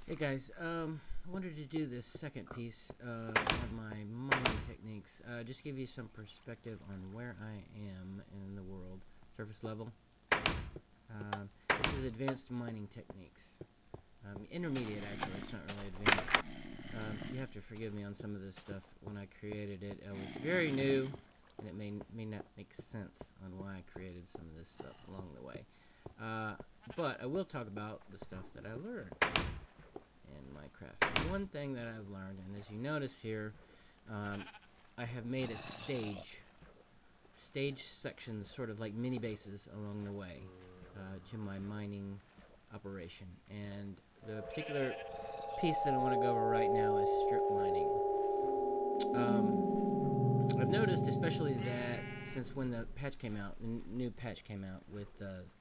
Hey guys, I wanted to do this second piece on my mining techniques. Just give you some perspective on where I am in the world. Surface level. This is advanced mining techniques. Intermediate actually, it's not really advanced. You have to forgive me on some of this stuff. When I created it, I was very new, and it may not make sense on why I created some of this stuff along the way. But I will talk about the stuff that I learned in Minecraft. One thing that I've learned, and as you notice here, I have made a stage sections, sort of like mini bases along the way to my mining operation. And the particular piece that I want to go over right now is strip mining. I've noticed, especially that since when the patch came out, the new patch came out with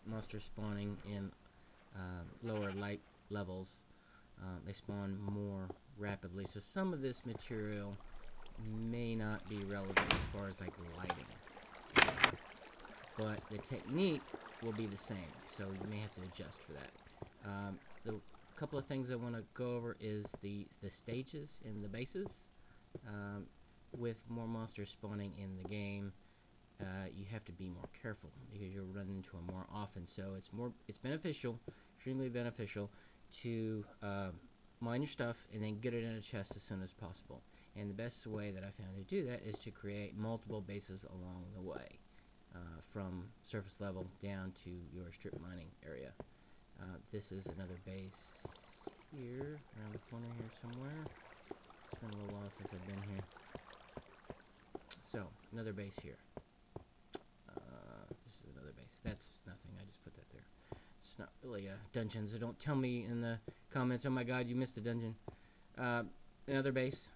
monsters spawning in lower light levels, they spawn more rapidly. So some of this material may not be relevant as far as like lighting, but the technique will be the same. So you may have to adjust for that. The couple of things I want to go over is the stages in the bases. With more monsters spawning in the game, you have to be more careful because you'll run into them more often. So it's beneficial, extremely beneficial, to mine your stuff and then get it in a chest as soon as possible. And the best way that I found to do that is to create multiple bases along the way, from surface level down to your strip mining area. This is another base here, around the corner here somewhere. It's been a little while since I've been here. So, another base here. This is another base. That's nothing, I just put that there. It's not really dungeons, so don't tell me in the comments, oh my god, you missed a dungeon. Another base.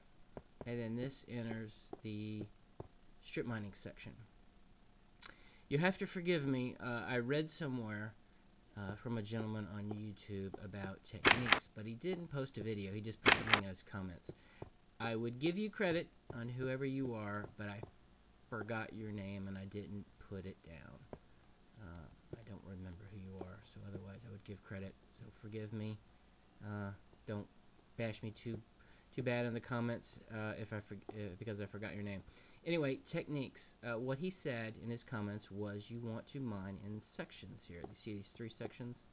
And then this enters the strip mining section. You have to forgive me, I read somewhere from a gentleman on YouTube about techniques, but he didn't post a video, he just put something in his comments. I would give you credit on whoever you are, but I forgot your name and I didn't put it down. I don't remember who you are, so otherwise I would give credit, so forgive me. Don't bash me too bad in the comments because I forgot your name. Anyway, techniques. What he said in his comments was you want to mine in sections here. You see these 3 sections?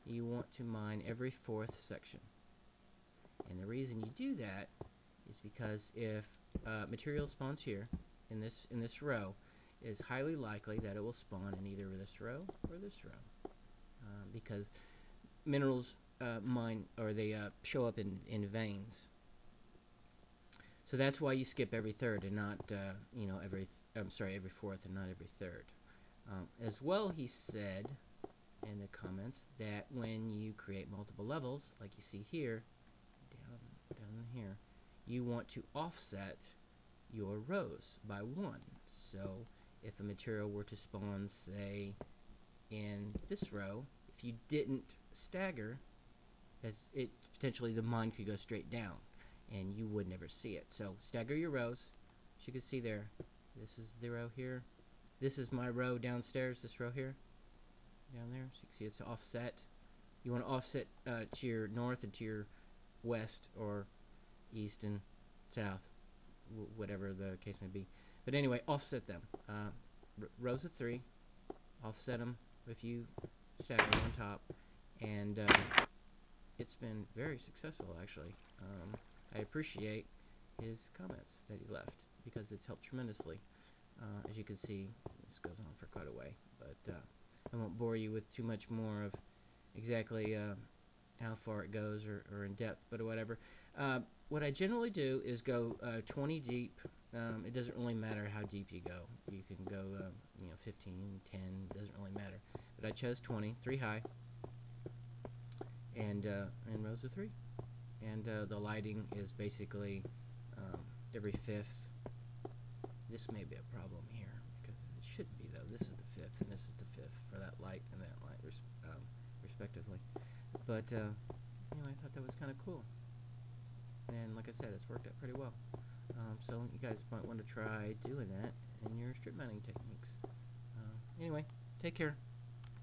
You want to mine every 4th section. And the reason you do that is because if material spawns here in this row, it is highly likely that it will spawn in either this row or this row, because minerals they show up in veins. So that's why you skip every 3rd and not every 4th and not every 3rd. As well, he said in the comments that when you create multiple levels, like you see here, down here, you want to offset your rows by 1. So if a material were to spawn, say, in this row, if you didn't stagger, potentially the mine could go straight down and you would never see it. So stagger your rows. As you can see there, this is the row here. This is my row downstairs, this row here, down there. So you can see it's offset. You want to offset to your north and to your west, or east and south, whatever the case may be. But anyway, offset them. Rows of 3, offset them if you stack them on top, and it's been very successful actually. I appreciate his comments that he left because it's helped tremendously. As you can see, this goes on for quite a way, but I won't bore you with too much more of exactly how far it goes or in depth, but whatever. What I generally do is go 20 deep. It doesn't really matter how deep you go. You can go 15, 10, doesn't really matter. But I chose 20, 3 high, and rows of 3. And the lighting is basically every 5th. This may be a problem here because it shouldn't be though. This is the 5th and this is the 5th for that light and that light respectively. But anyway, I thought that was kind of cool. And like I said, it's worked out pretty well. So you guys might want to try doing that in your strip mining techniques. Anyway, take care.